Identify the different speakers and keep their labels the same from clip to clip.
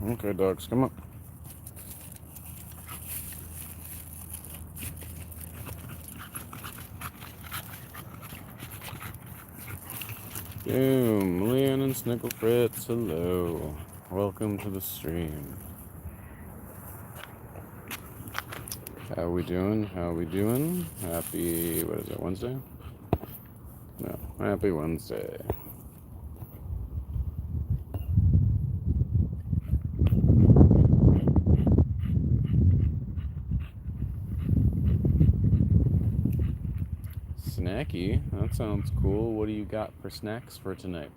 Speaker 1: Okay, dogs, come on. Boom, Leanne and Snickle Fritz, hello. Welcome to the stream. How we doing? How we doing? Happy, what is it, Wednesday? No, happy Wednesday. Snacky? That sounds cool. What do you got for snacks for tonight?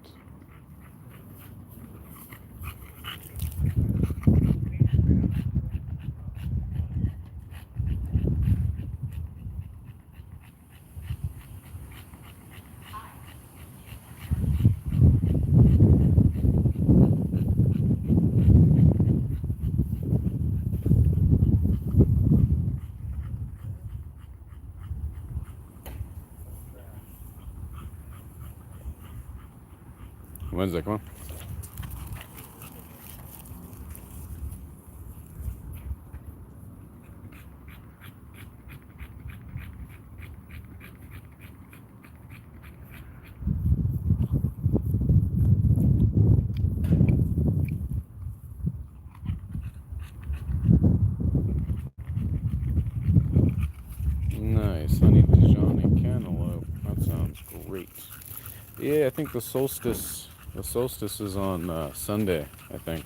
Speaker 1: Wednesday, come on. fruit. Yeah, I think the solstice is on Sunday, I think.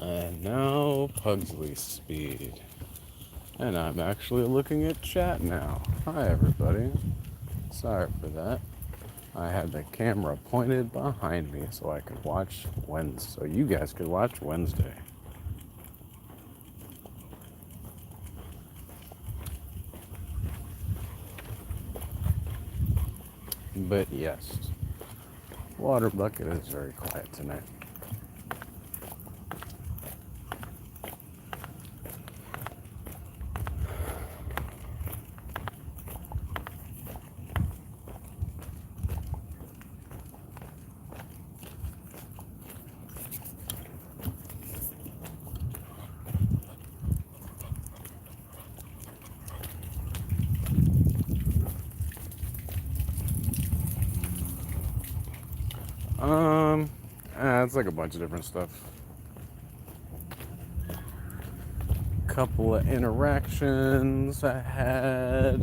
Speaker 1: And now Pugsley speed. And I'm actually looking at chat now. Hi everybody. Sorry for that. I had the camera pointed behind me so I could watch Wednesday. So you guys could watch Wednesday. But yes, water bucket is very quiet tonight. It's like a bunch of different stuff. Couple of interactions I had.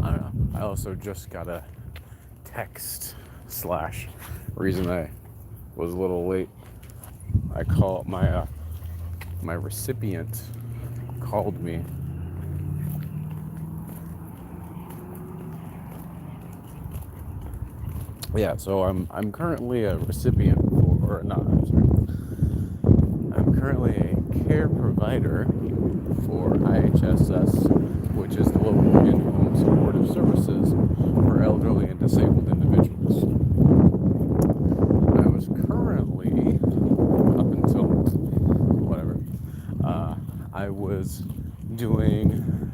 Speaker 1: I don't know. I also just got a text slash reason I was a little late. I called my recipient called me. Yeah, so I'm currently a recipient for, or not, I'm sorry. I'm currently a care provider for IHSS, which is the local in-home supportive services for elderly and disabled individuals. I was currently, up until whatever, I was doing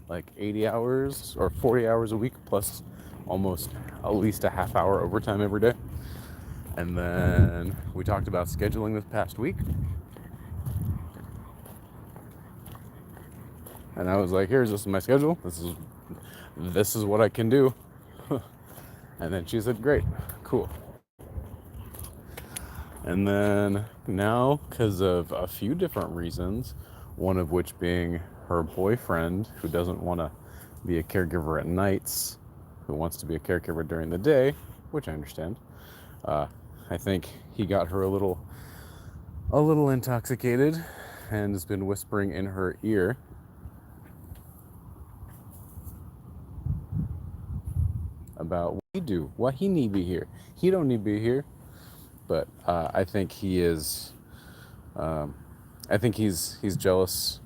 Speaker 1: like 80 hours or 40 hours a week plus almost at least a half hour overtime every day. And then we talked about scheduling this past week. And I was like, this is my schedule. This is what I can do. And then she said, great, cool. And then now, because of a few different reasons, one of which being her boyfriend, who doesn't want to be a caregiver at nights, who wants to be a caregiver during the day, which I understand. I think he got her a little intoxicated and has been whispering in her ear about what he do, why he need be here. He don't need to be here. But I think he is. I think he's jealous.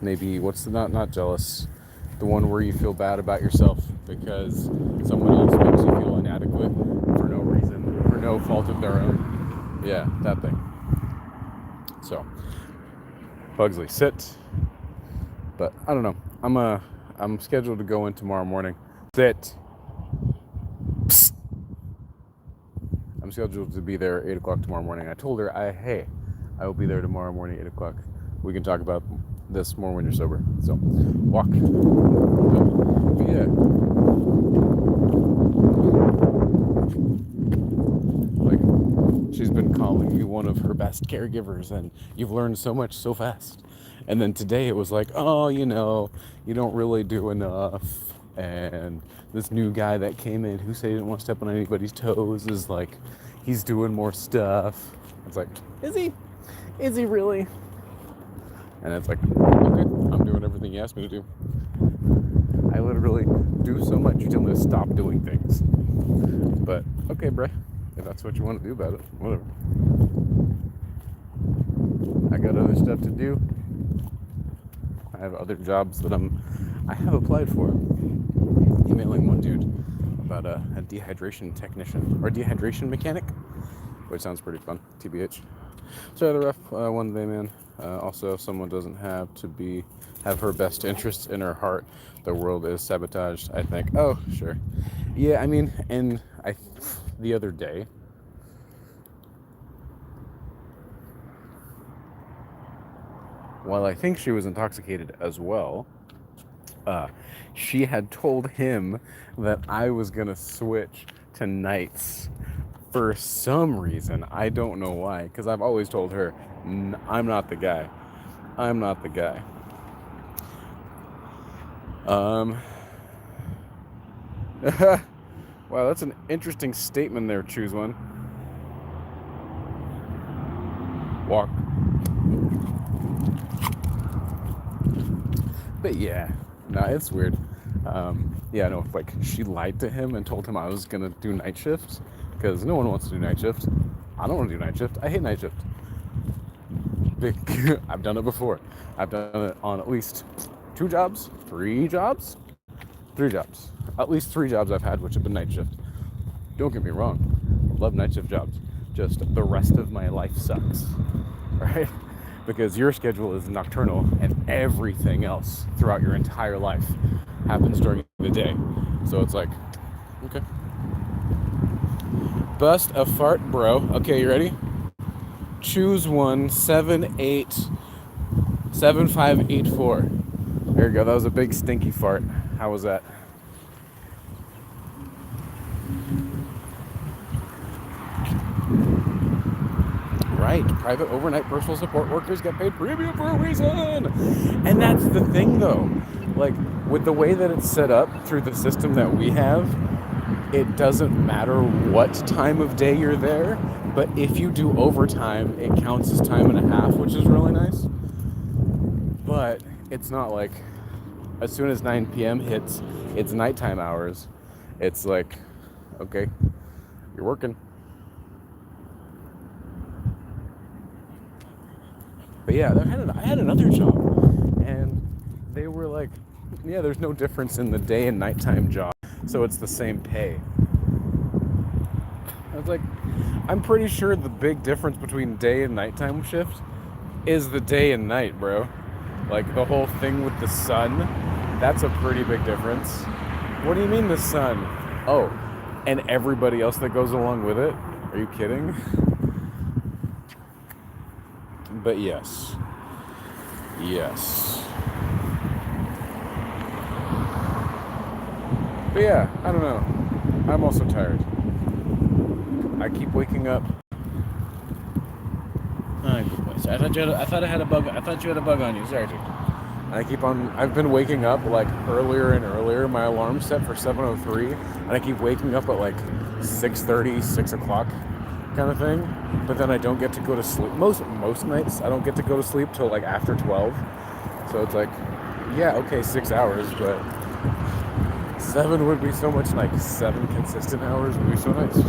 Speaker 1: Maybe what's the not jealous? The one where you feel bad about yourself because someone else makes you feel inadequate for no reason, for no fault of their own. Yeah, that thing. So, Pugsley, sit. But I don't know. I'm scheduled to go in tomorrow morning. Sit. Psst. I'm scheduled to be there at 8 o'clock tomorrow morning. I told her, I will be there tomorrow morning at 8 o'clock. We can talk about this more when you're sober. So, walk. But yeah. Like, she's been calling me one of her best caregivers, and you've learned so much so fast. And then today it was like, oh, you don't really do enough. And this new guy that came in who said he didn't want to step on anybody's toes is like, he's doing more stuff. It's like, is he? Is he really? And it's like, okay, I'm doing everything you asked me to do. I literally do so much, you tell me to stop doing things. But, okay, bruh, if that's what you want to do about it, whatever. I got other stuff to do. I have other jobs that I have applied for. Emailing one dude about a dehydration technician or dehydration mechanic, which sounds pretty fun, TBH. So the rough one day, man. Also, if someone doesn't have her best interests in her heart, the world is sabotaged. I think. Oh, sure. Yeah, I mean, and the other day, while I think she was intoxicated as well, she had told him that I was gonna switch to nights for some reason. I don't know why, because I've always told her, I'm not the guy. I'm not the guy. Wow, that's an interesting statement there, choose one. walk. But yeah, no, it's weird. Yeah, no, like she lied to him and told him I was gonna do night shifts because no one wants to do night shifts. I don't want to do night shift. I hate night shift. I've done it before. I've done it on at least 2 jobs, 3 jobs, 3 jobs. At least 3 jobs I've had which have been night shift. Don't get me wrong, love night shift jobs. Just the rest of my life sucks, right? Because your schedule is nocturnal and everything else throughout your entire life happens during the day. So it's like, okay. Bust a fart, bro. Okay, you ready? Choose one, 787584. There you go. That was a big stinky fart. How was that? Right. Private overnight personal support workers get paid premium for a reason. And that's the thing, though. Like, with the way that it's set up through the system that we have, it doesn't matter what time of day you're there, but if you do overtime, it counts as time and a half, which is really nice. But it's not like as soon as 9 p.m. hits, it's nighttime hours. It's like, okay, you're working. But yeah, I had another job, and they were like, yeah, there's no difference in the day and nighttime job, so it's the same pay. I was like, I'm pretty sure the big difference between day and nighttime shift is the day and night, bro. Like the whole thing with the sun, that's a pretty big difference. What do you mean the sun? Oh, and everybody else that goes along with it? Are you kidding? But yes. But yeah, I don't know. I'm also tired. I keep waking up. Good place. I thought you had a bug. I thought you had a bug on you. Sorry, dude. I've been waking up like earlier and earlier. My alarm's set for 7:03, and I keep waking up at like 6:30, 6 o'clock kind of thing. But then I don't get to go to sleep. Most nights, I don't get to go to sleep till like after 12. So it's like, yeah, okay, 6 hours, but 7 would be so much, like 7 consistent hours would be so nice.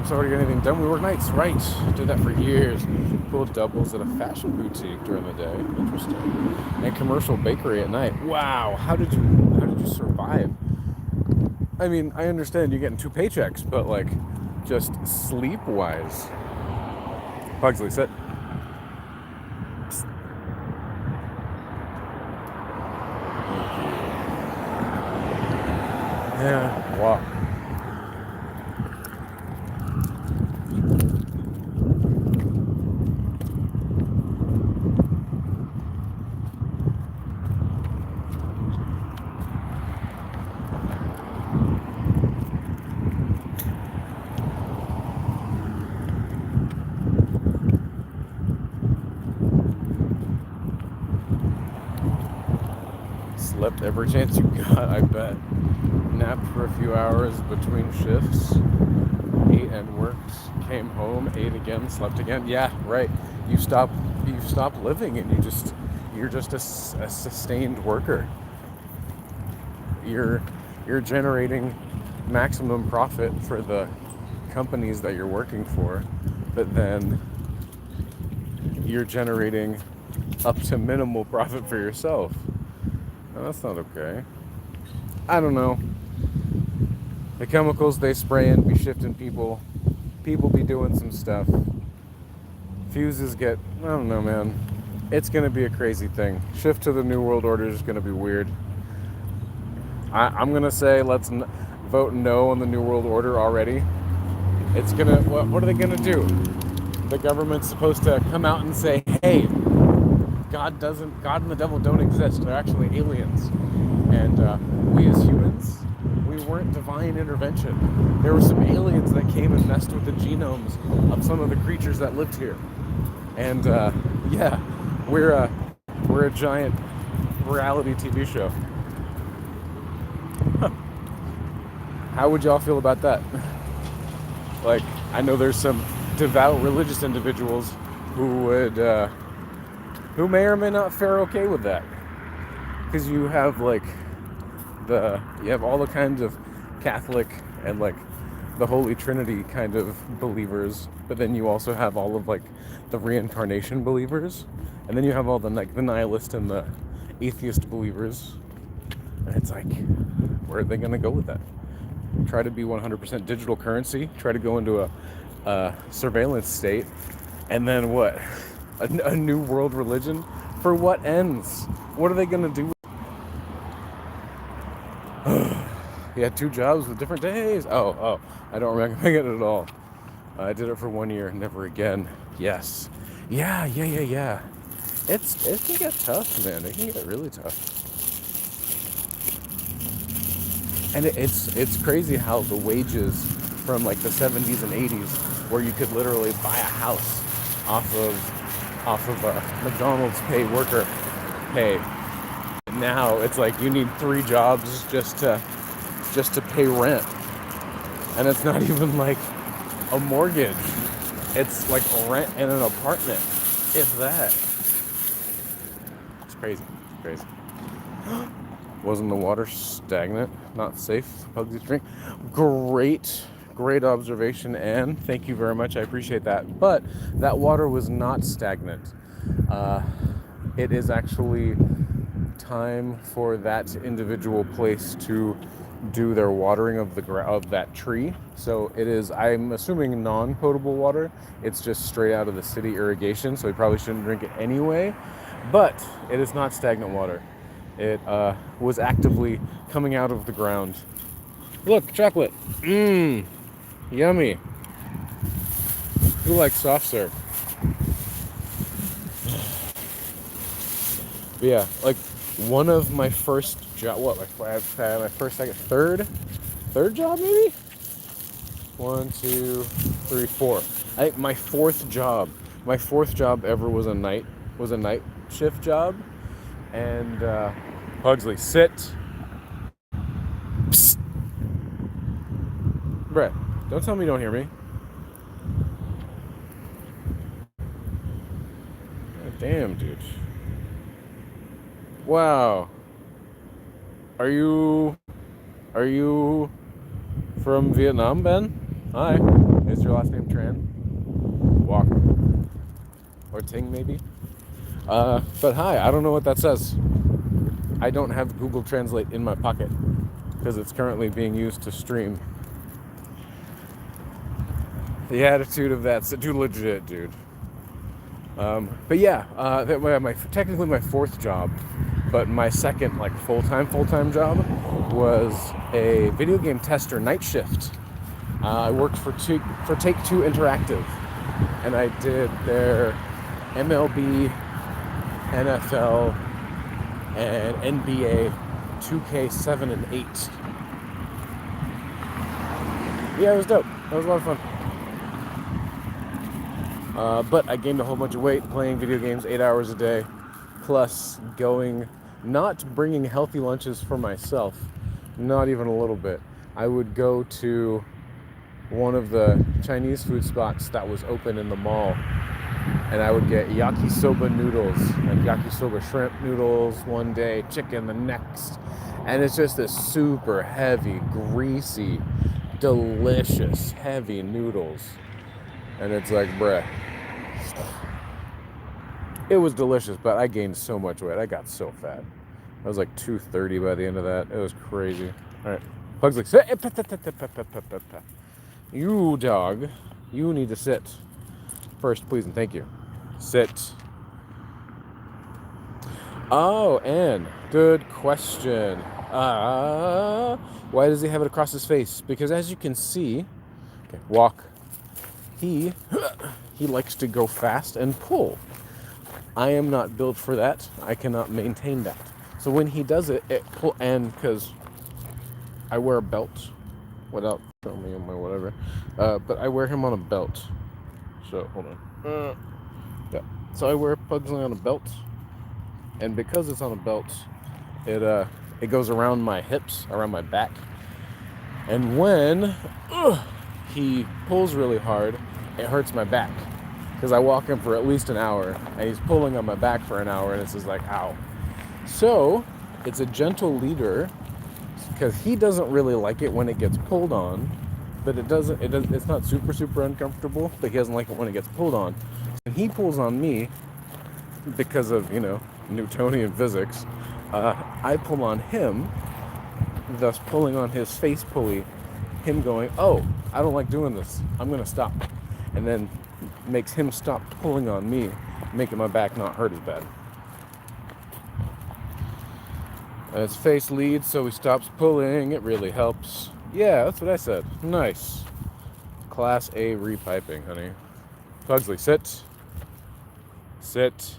Speaker 1: Sorry to get anything done. We work nights, right? Did that for years. Pulled doubles at a fashion boutique during the day. Interesting. And commercial bakery at night. Wow. How did you survive? I mean, I understand you getting 2 paychecks, but like, just sleep-wise. Pugsley, sit. Yeah. Wow. Slept every chance you got, I bet. Napped for a few hours between shifts. Ate and worked. Came home, ate again, slept again. Yeah, right. You stop living, and you're just a sustained worker. You're generating maximum profit for the companies that you're working for, but then you're generating up to minimal profit for yourself. No, that's not okay. I don't know. The chemicals they spray in be shifting people. People be doing some stuff. Fuses get, I don't know, man. It's going to be a crazy thing. Shift to the New World Order is going to be weird. I'm going to say let's vote no on the New World Order already. It's going to, what are they going to do? The government's supposed to come out and say, hey, God and the devil don't exist. They're actually aliens. And we as humans, we weren't divine intervention. There were some aliens that came and messed with the genomes of some of the creatures that lived here. And yeah, we're a giant reality TV show. How would y'all feel about that? Like, I know there's some devout religious individuals who would, who may or may not fare okay with that, because you have like you have all the kinds of Catholic and like the Holy Trinity kind of believers, but then you also have all of like the reincarnation believers, and then you have all the like the nihilist and the atheist believers, and it's like, where are they going to go with that? Try to be 100% digital currency, try to go into a surveillance state, and then what? A new world religion? For what ends? What are they going to do? He had 2 jobs with different days. Oh, I don't remember it at all. I did it for 1 year, never again. Yes. Yeah. It can get tough, man. It can get really tough. And it's crazy how the wages from like the 70s and 80s, where you could literally buy a house off of McDonald's worker pay. Now it's like you need 3 jobs just to pay rent, and it's not even like a mortgage. It's like rent in an apartment, if that. It's crazy. Wasn't the water stagnant? Not safe for Pugsy to drink? Great observation, Anne. Thank you very much. I appreciate that. But that water was not stagnant. It is actually time for that individual place to do their watering of that tree. So it is, I'm assuming, non-potable water. It's just straight out of the city irrigation, so you probably shouldn't drink it anyway. But it is not stagnant water. It was actively coming out of the ground. Look, chocolate. Yummy. Who likes soft serve? But yeah, like one of my first job. Third job maybe. 1, 2, 3, 4. I think my fourth job ever was a night shift job. And Pugsley, sit. Psst. Brett, don't tell me you don't hear me. God damn, dude. Wow. Are you from Vietnam, Ben? Hi. Is your last name Tran? Walker. Or Ting, maybe? But hi, I don't know what that says. I don't have Google Translate in my pocket because it's currently being used to stream. The attitude of that's too legit, dude. But yeah, technically my fourth job, but my second like full-time job was a video game tester night shift. I worked for Take-Two Interactive, and I did their MLB, NFL, and NBA 2K7 and 8. Yeah, it was dope. That was a lot of fun. But I gained a whole bunch of weight playing video games 8 hours a day, plus not bringing healthy lunches for myself, not even a little bit. I would go to one of the Chinese food spots that was open in the mall, and I would get yakisoba noodles, like yakisoba shrimp noodles one day, chicken the next, and it's just this super heavy, greasy, delicious, heavy noodles, and it's like, bruh. It was delicious, but I gained so much weight. I got so fat. I was like 230 by the end of that. It was crazy. All right, Pugsley, sit. You dog, you need to sit first, please, and thank you. Sit. Oh, Anne, good question. Why does he have it across his face? Because as you can see, okay, walk. He likes to go fast and pull. I am not built for that. I cannot maintain that. So when he does it, and because I wear a belt, without showing me on my whatever, but I wear him on a belt. So hold on. Yeah. So I wear Pugsley on a belt, and because it's on a belt, it goes around my hips, around my back, and when he pulls really hard. It hurts my back because I walk him for at least an hour, and he's pulling on my back for an hour, and it's just like, ow. So it's a gentle leader because he doesn't really like it when it gets pulled on, but it's not super uncomfortable, but he doesn't like it when it gets pulled on. And he pulls on me because of, Newtonian physics. I pull on him, thus pulling on his face pulley, him going, oh, I don't like doing this, I'm gonna stop, and then makes him stop pulling on me, making my back not hurt as bad. And his face leads, so he stops pulling. It really helps. Yeah, that's what I said. Nice. Class A repiping, honey. Pugsley, sit. Sit.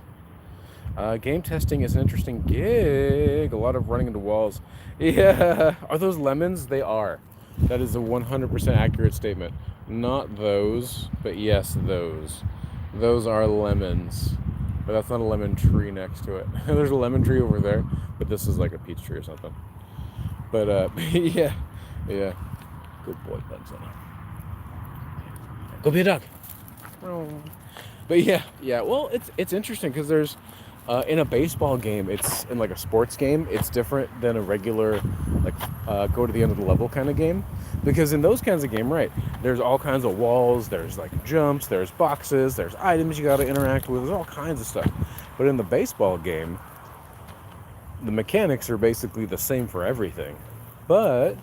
Speaker 1: Game testing is an interesting gig. A lot of running into walls. Yeah. Are those lemons? They are. That is a 100% accurate statement. Not those, but yes, those. Those are lemons. But that's not a lemon tree next to it. There's a lemon tree over there, but this is like a peach tree or something. But yeah. Good boy, Bugs Bunny. Go be a dog. But yeah. Well, it's interesting because there's in a baseball game, it's in like a sports game, it's different than a regular go to the end of the level kind of game. Because in those kinds of game, right, there's all kinds of walls, there's like jumps, there's boxes, there's items you got to interact with, there's all kinds of stuff. But in the baseball game, the mechanics are basically the same for everything. But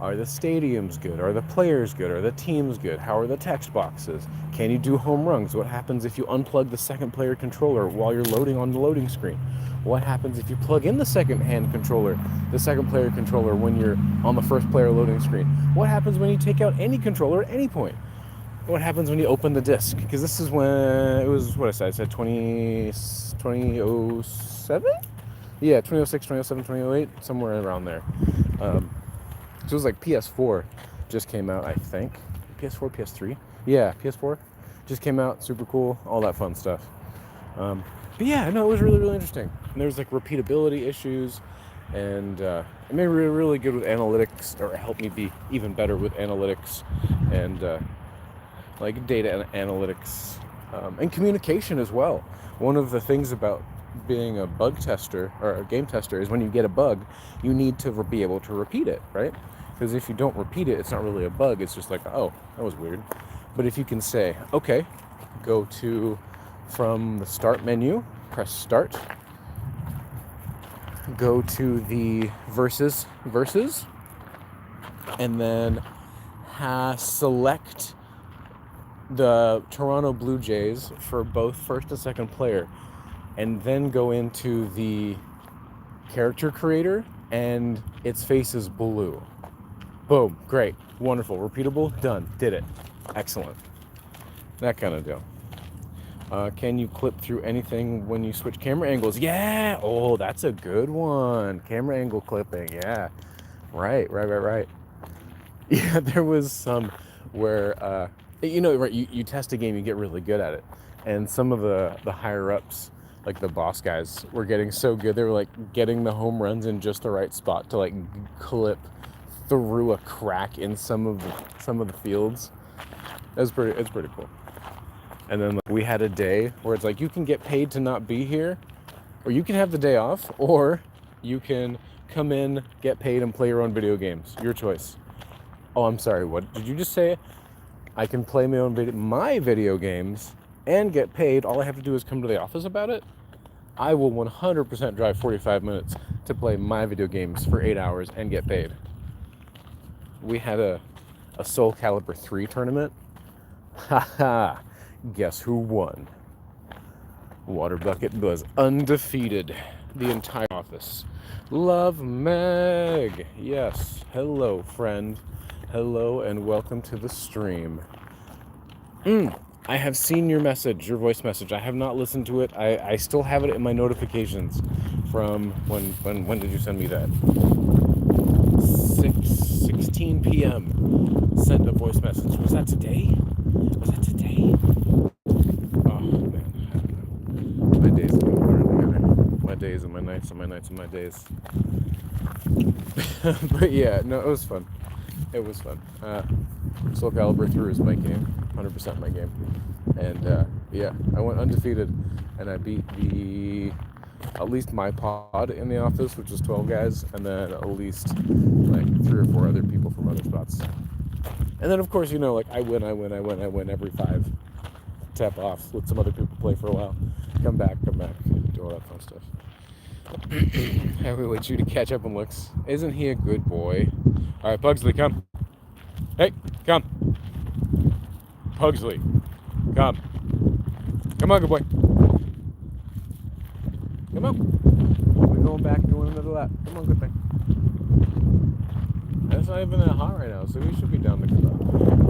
Speaker 1: are the stadiums good? Are the players good? Are the teams good? How are the text boxes? Can you do home runs? What happens if you unplug the second player controller while you're loading on the loading screen? What happens if you plug in the second player controller when you're on the first player loading screen? What happens when you take out any controller at any point? What happens when you open the disc? Because this is when it was, what I said 2007? Yeah, 2006, 2007, 2008, somewhere around there. So it was like PS4 just came out, I think. PS4, PS3? Yeah, PS4 just came out, super cool, all that fun stuff. But yeah, no, it was really, really interesting. And there was like repeatability issues, and it made me really good with analytics, or helped me be even better with analytics and like data analytics and communication as well. One of the things about being a bug tester or a game tester is when you get a bug, you need to be able to repeat it, right? Because if you don't repeat it, it's not really a bug. It's just like, oh, that was weird. But if you can say, okay, go to from the start menu, press start, go to the versus, and then select the Toronto Blue Jays for both first and second player, and then go into the character creator and its face is blue. Boom, great, wonderful, repeatable, done, did it, excellent. That kind of deal. Can you clip through anything when you switch camera angles? Yeah, oh, that's a good one. Camera angle clipping, yeah. Right. Yeah, there was some where, right, you test a game, you get really good at it. And some of the higher ups, like the boss guys, were getting so good, they were like getting the home runs in just the right spot to like clip through a crack in some of the fields. It's pretty cool. And then we had a day where it's like, you can get paid to not be here, or you can have the day off, or you can come in, get paid, and play your own video games. Your choice. Oh, I'm sorry, what did you just say? I can play my video games and get paid. All I have to do is come to the office about it. I will 100% drive 45 minutes to play my video games for 8 hours and get paid. We had a Soul Calibur 3 tournament. Haha. Guess who won? Water Bucket was undefeated the entire office. Love Meg. Yes. Hello, friend. Hello and welcome to the stream. I have seen your message, your voice message. I have not listened to it. I still have it in my notifications from when did you send me that? 16 p.m. Send a voice message. Was that today? Oh, man. My days have been blurred together. My days and my nights and my nights and my days. But yeah, no, it was fun. It was fun. Soul Calibur 3 is my game, 100% my game. And yeah, I went undefeated, and I beat at least my pod in the office, which was 12 guys, and then at least like 3 or 4 other people from other spots. And then of course, you know, like I win every 5. Tap off, let some other people play for a while, come back, do all that fun stuff. Heavyweight you to catch up on looks. Isn't he a good boy? All right, Pugsley, come. Hey, come. Pugsley, come. Come on, good boy. Come on. We're going back and doing another lap. Come on, good thing. It's not even that hot right now, so we should be down to come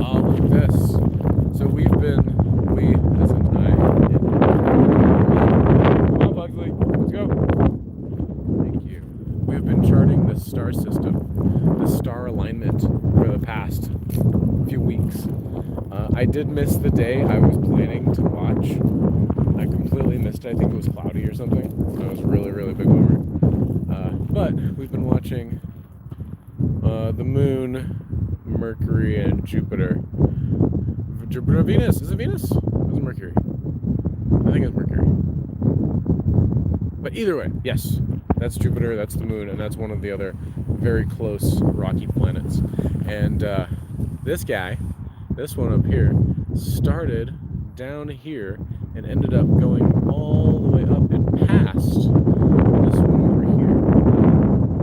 Speaker 1: out. Look at this. So as in I. Come on, Pugsley. Let's go. Thank you. We've been charting the star system, the star alignment for the past few weeks. I did miss the day I was planning to watch. I completely missed it. I think it was cloudy or something. So it was really, really big bummer. But we've been watching the moon, Mercury, and Jupiter. Venus. Is it Venus? Or is it Mercury? I think it's Mercury. But either way, yes. That's Jupiter, that's the moon, and that's one of the other very close rocky planets. And this one up here, started down here and ended up going all the way up and past this one over here.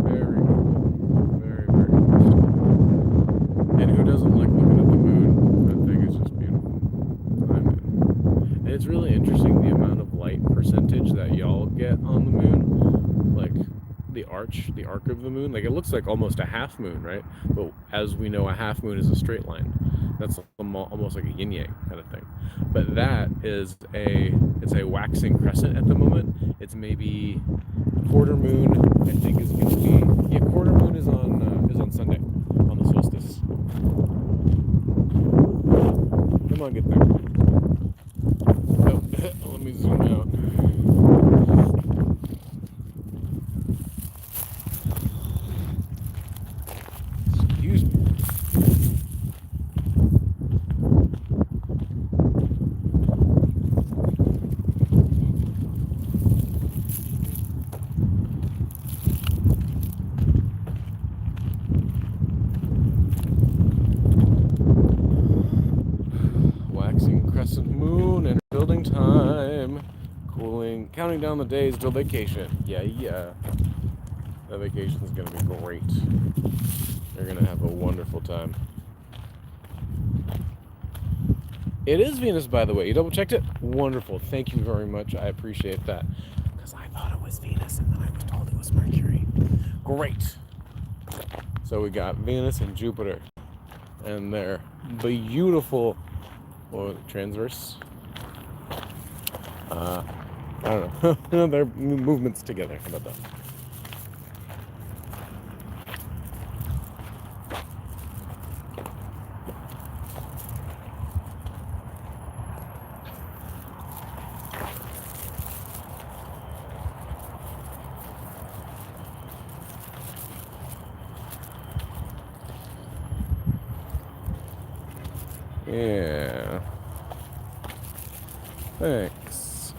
Speaker 1: Very cool. Very, very cool. And who doesn't like looking at the moon? That thing is just beautiful. And it's really interesting the amount of light percentage that y'all get on the moon. Like the arc of the moon. Like it looks like almost a half moon, right? But as we know, a half moon is a straight line. That's almost like a yin-yang kind of thing. But that is it's a waxing crescent at the moment. It's maybe quarter moon, I think is going to be, yeah, quarter moon is on Sunday, on the solstice. Come on, get there. Oh, let me zoom out. Excuse me. Moon and building time, counting down the days till vacation. Yeah. That vacation's gonna be great. You're gonna have a wonderful time. It is Venus, by the way. You double checked it? Wonderful. Thank you very much. I appreciate that. Because I thought it was Venus and then I was told it was Mercury. Great. So we got Venus and Jupiter. And their beautiful transverse. I don't know. Their movements together. How about that? Yeah. Thanks.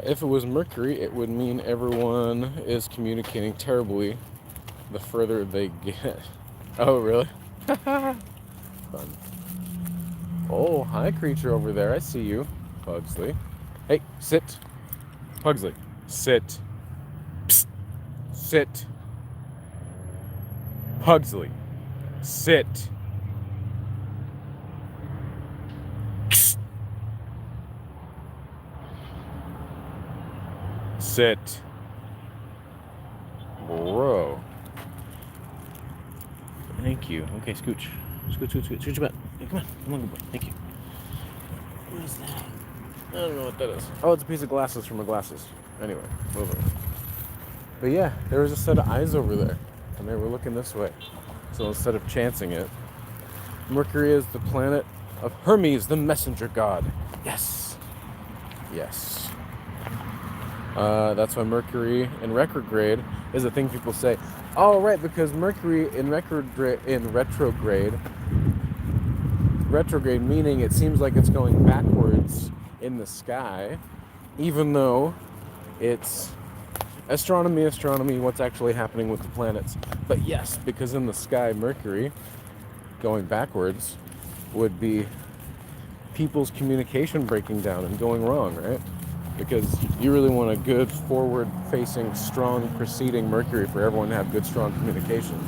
Speaker 1: If it was Mercury, it would mean everyone is communicating terribly the further they get. Oh, really? Fun. Oh, hi, creature over there. I see you, Pugsley. Hey, sit. Pugsley, sit. Psst. Sit. Pugsley, sit. Sit. Bro. Thank you. Okay, scooch. Scooch your butt. Hey, come on, good boy. Thank you. What is that? I don't know what that is. Oh, it's a piece of glasses from my glasses. Anyway, moving. But yeah, there was a set of eyes over there, and they were looking this way. So instead of chancing it, Mercury is the planet of Hermes, the messenger god. Yes. Yes. That's why Mercury in retrograde is a thing people say. Oh, right, because Mercury in retrograde meaning it seems like it's going backwards in the sky, even though it's astronomy, what's actually happening with the planets. But yes, because in the sky, Mercury going backwards would be people's communication breaking down and going wrong, right? Because you really want a good forward-facing, strong, preceding Mercury for everyone to have good, strong communication.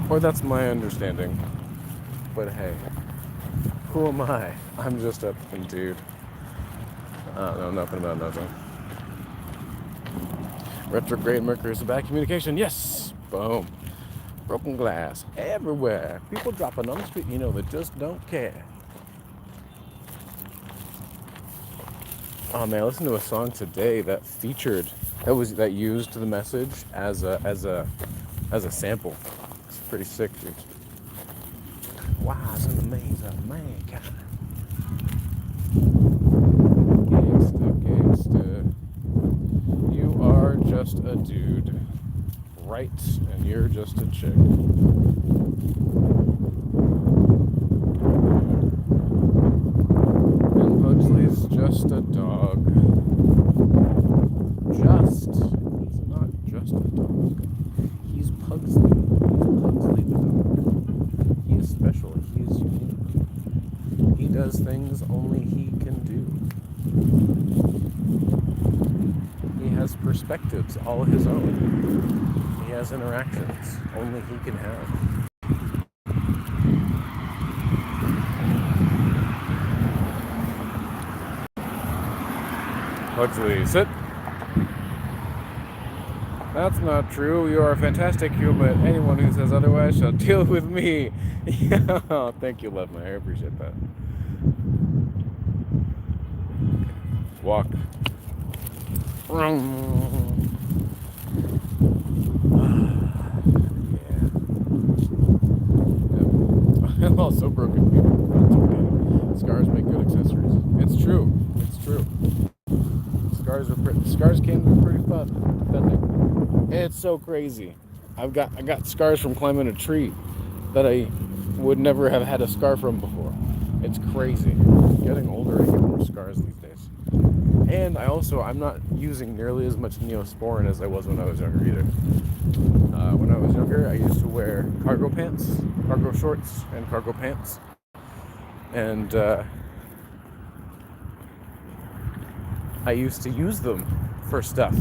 Speaker 1: Or that's my understanding. But hey, who am I? I'm just a fucking dude. I don't know nothing about nothing. Retrograde Mercury is a bad communication. Yes! Boom. Broken glass everywhere. People dropping on the street, they just don't care. Oh man, I listened to a song today that used the message as a sample. It's pretty sick, dude. Wise in the maze of mankind. Gangsta. You are just a dude. Right, and you're just a chick. And Pugsley's just a dog. He's not just a dog. He's Pugsley. He's Pugsley the dog. He is special. He is unique. He does things only he can do. He has perspectives all his own. He has interactions only he can have. Pugsley, sit. That's not true. You are a fantastic human. Anyone who says otherwise shall deal with me. Yeah, thank you, love. I appreciate that. Walk. Yeah. Also broken people. It's okay. Scars make good accessories. It's true. It's true. Scars can be pretty fun. It's so crazy. I got scars from climbing a tree that I would never have had a scar from before. It's crazy. Getting older, I get more scars these days. And I'm not using nearly as much Neosporin as I was when I was younger either. When I was younger, I used to wear cargo shorts and cargo pants. And I used to use them for stuff.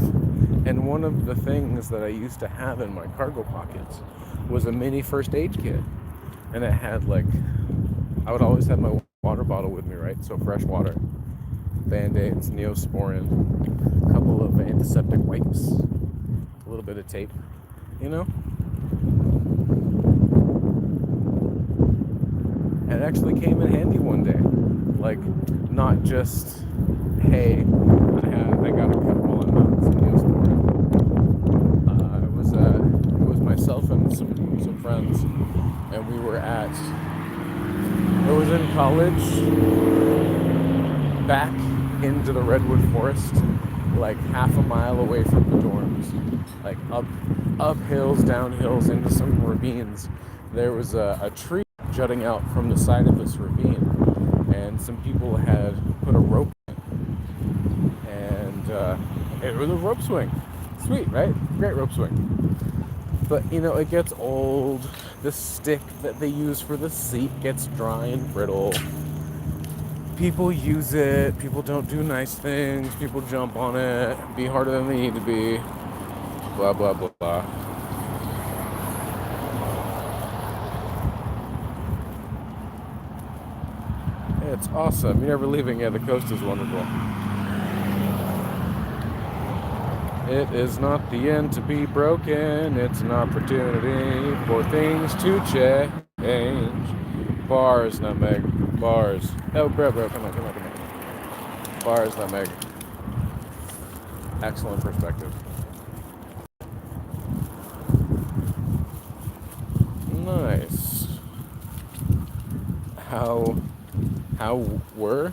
Speaker 1: And one of the things that I used to have in my cargo pockets was a mini first aid kit. And it had I would always have my water bottle with me, right? So fresh water, Band-Aids, Neosporin, a couple of antiseptic wipes, a little bit of tape, And it actually came in handy one day. Not just, hey, I got a couple of Neosporin. It was myself and some friends, and we were I was in college, back into the redwood forest, half a mile away from the dorms, up hills, down hills, into some ravines. There was a tree jutting out from the side of this ravine, and some people had put a rope in, and it was a rope swing. Sweet, right? Great rope swing. But, it gets old. The stick that they use for the seat gets dry and brittle. People use it. People don't do nice things. People jump on it. Be harder than they need to be. Blah, blah, blah, blah. It's awesome. You're never leaving. Yeah, the coast is wonderful. It is not the end to be broken. It's an opportunity for things to change. Bars, nutmeg. Bars. Oh, bro, come on. Bars, nutmeg. Excellent perspective. Nice. How were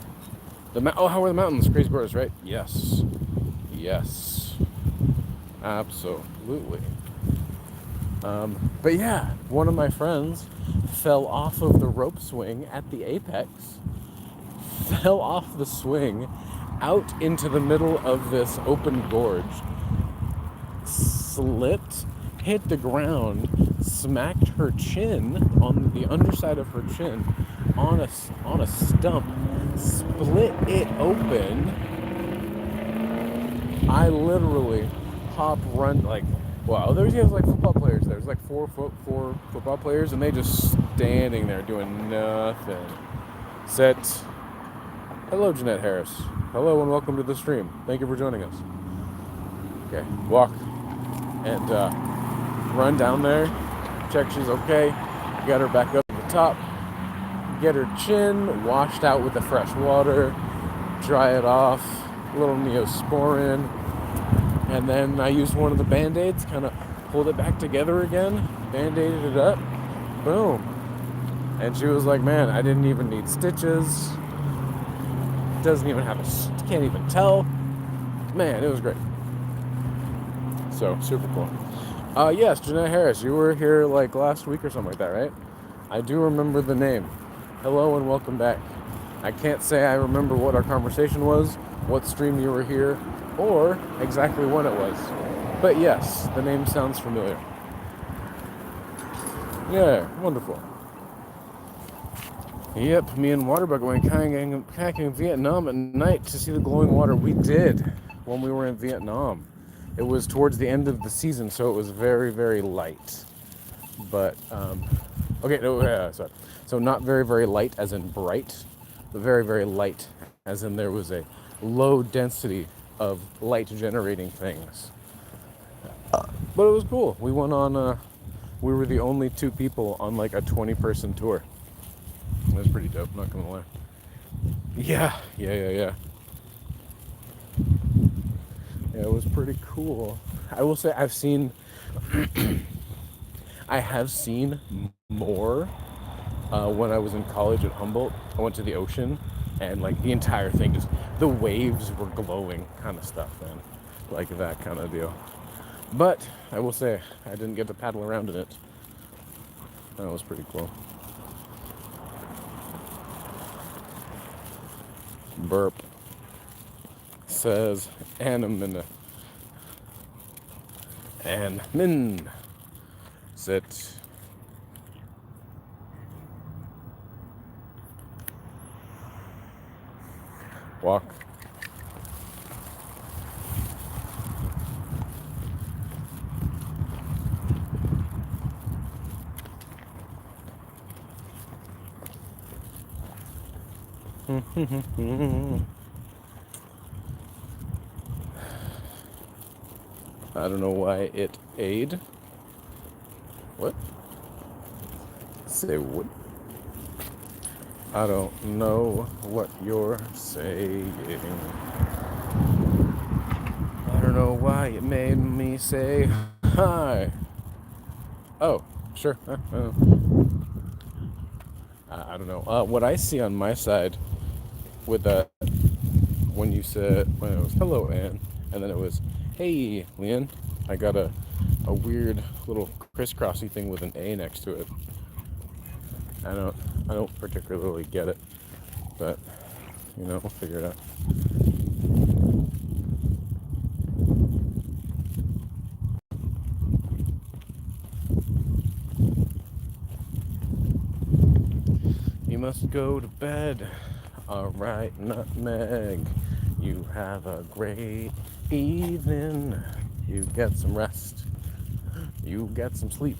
Speaker 1: the mountains? Crazy Bros, right? Yes. Yes, absolutely. But yeah, one of my friends fell off of the rope swing at the apex, fell off the swing out into the middle of this open gorge, slipped, hit the ground, smacked her chin on the underside of her chin on a stump, split it open. I literally run like, wow. There's like football players. There's like four football players, and they just standing there doing nothing. Set. Hello, Jeanette Harris. Hello and welcome to the stream. Thank you for joining us. Okay, walk and run down there. Check she's okay. Get her back up to the top. Get her chin washed out with the fresh water. Dry it off. A little Neosporin. And then I used one of the Band-Aids, kind of pulled it back together again, Band-Aided it up, boom. And she was like, man, I didn't even need stitches. Doesn't even have can't even tell. Man, it was great. So, super cool. Yes, Jeanette Harris, you were here like last week or something like that, right? I do remember the name. Hello and welcome back. I can't say I remember what our conversation was, what stream you were here, or exactly when it was. But yes, the name sounds familiar. Yeah, wonderful. Yep, me and Waterbug went kayaking in Vietnam at night to see the glowing water. We did when we were in Vietnam. It was towards the end of the season, so it was very, very light. But, okay, no, sorry. So not very, very light as in bright, but very, very light as in there was a low density of light generating things. But it was cool. We went on, we were the only two people on like a 20-person tour. It was pretty dope, not gonna lie. Yeah. Yeah, it was pretty cool. I will say I have seen more when I was in college at Humboldt. I went to the ocean and like the entire thing, just the waves were glowing kind of stuff, man. Like that kind of deal. But I will say I didn't get to paddle around in it. That was pretty cool. Burp says Annamin. And Min. Sit. Walk. I don't know why it aid. What? Say what? I don't know what you're saying. I don't know why it made me say hi. Oh, sure. I don't know. What I see on my side with that, when it was hello Ann, and then it was hey Leon, I got a weird little crisscrossy thing with an A next to it. I don't particularly get it, but we'll figure it out. You must go to bed. All right, Nutmeg. You have a great evening. You get some rest. You get some sleep.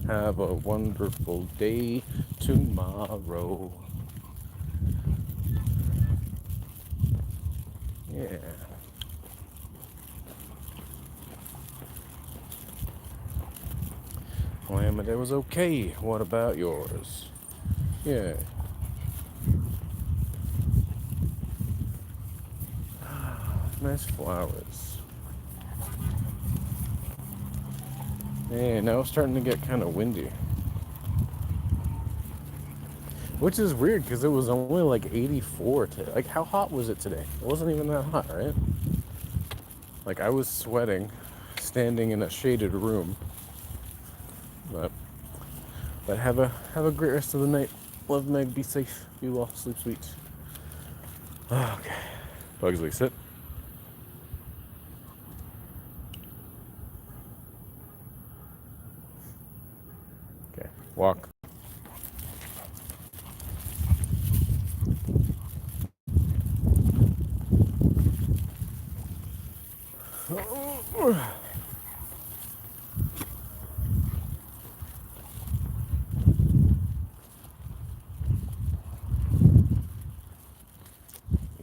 Speaker 1: Have a wonderful day tomorrow. Yeah. Well, my day was okay. What about yours? Yeah. Nice flowers. Yeah, now it's starting to get kind of windy. Which is weird because it was only like 84 today. Like, how hot was it today? It wasn't even that hot, right? Like, I was sweating standing in a shaded room. But have a great rest of the night. Love, Meg. Be safe. Be well. Sleep sweet. Okay. Pugsley, sit. Okay. Walk.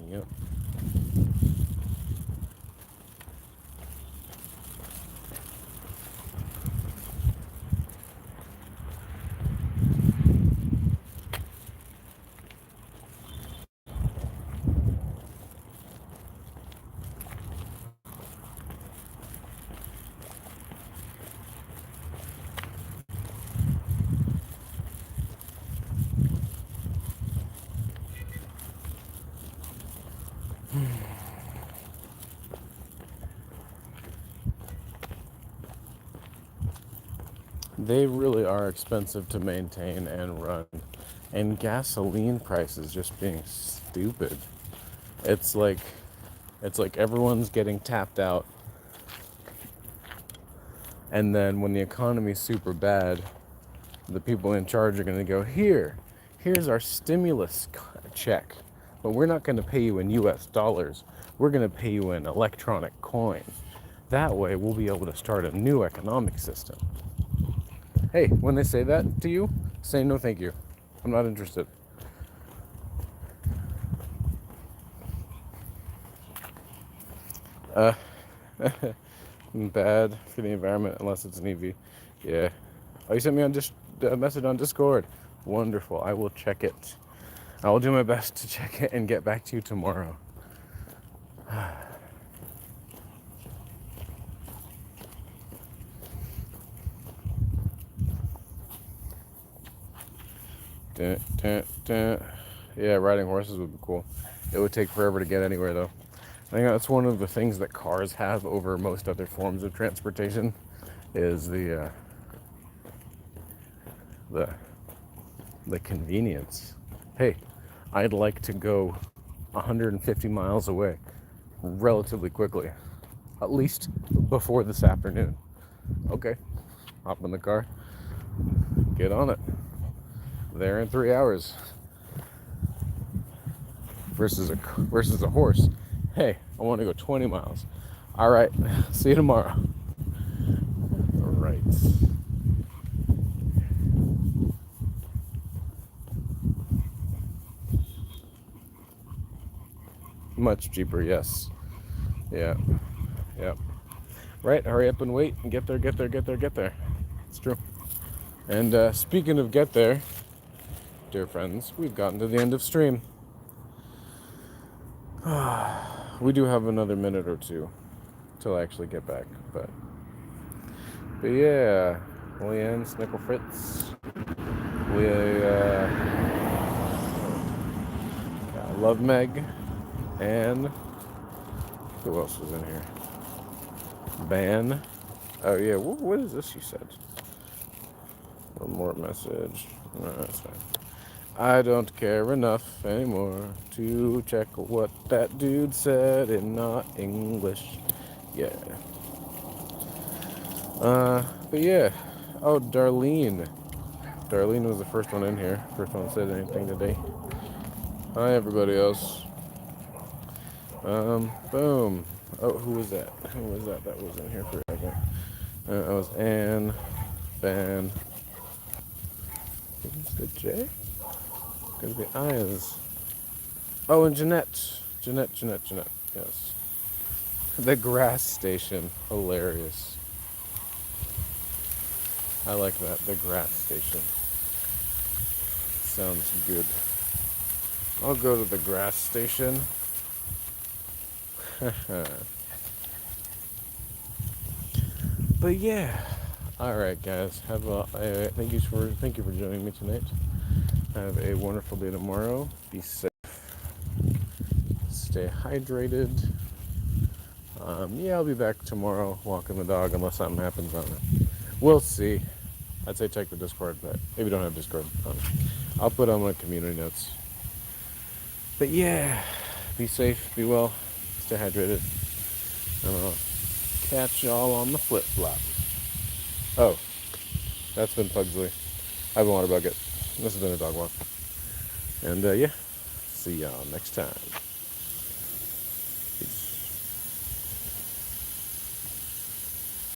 Speaker 1: Yep. They really are expensive to maintain and run. And gasoline prices just being stupid. It's like everyone's getting tapped out, and then when the economy's super bad, the people in charge are going to go, here's our stimulus check, but we're not going to pay you in US dollars. We're going to pay you in electronic coin. That way we'll be able to start a new economic system. Hey, when they say that to you, say no thank you. I'm not interested. Bad for the environment unless it's an EV. Yeah. Oh, you sent me a message on Discord. Wonderful. I will check it. I will do my best to check it and get back to you tomorrow. Dun, dun, dun. Yeah, riding horses would be cool. It would take forever to get anywhere, though. I think that's one of the things that cars have over most other forms of transportation, is the convenience. Hey, I'd like to go 150 miles away relatively quickly, at least before this afternoon. Okay, hop in the car, get on it. There in 3 hours. Versus a horse. Hey, I want to go 20 miles. All right, see you tomorrow. All right. Much cheaper, yes. Yeah. Yep. Right, hurry up and wait and get there. It's true. And speaking of get there, dear friends, we've gotten to the end of stream. We do have another minute or two till I actually get back, but yeah, Leanne, Snickle Fritz, Love Meg, and who else was in here? Ban. Oh yeah, what is this you said? One more message. No, that's fine. I don't care enough anymore to check what that dude said in not English. Yeah. But yeah. Oh, Darlene. Darlene was the first one in here. First one that said anything today. Hi, everybody else. Boom. Oh, who was that? That was in here for a second? That was Anne. Van. Who's the J? Because the I is... Oh, and Jeanette. Jeanette. Yes. The grass station. Hilarious. I like that. The grass station. Sounds good. I'll go to the grass station. But yeah. Alright guys. Thank you for joining me tonight. Have a wonderful day tomorrow. Be safe. Stay hydrated. Yeah, I'll be back tomorrow walking the dog unless something happens on it. We'll see. I'd say check the Discord, but if you don't have Discord, I'll put on my community notes. But yeah, be safe, be well, stay hydrated, and I'll catch y'all on the flip flop. Oh, that's been Pugsley. I've been Water Bucket. This has been a dog walk. And yeah, see y'all next time.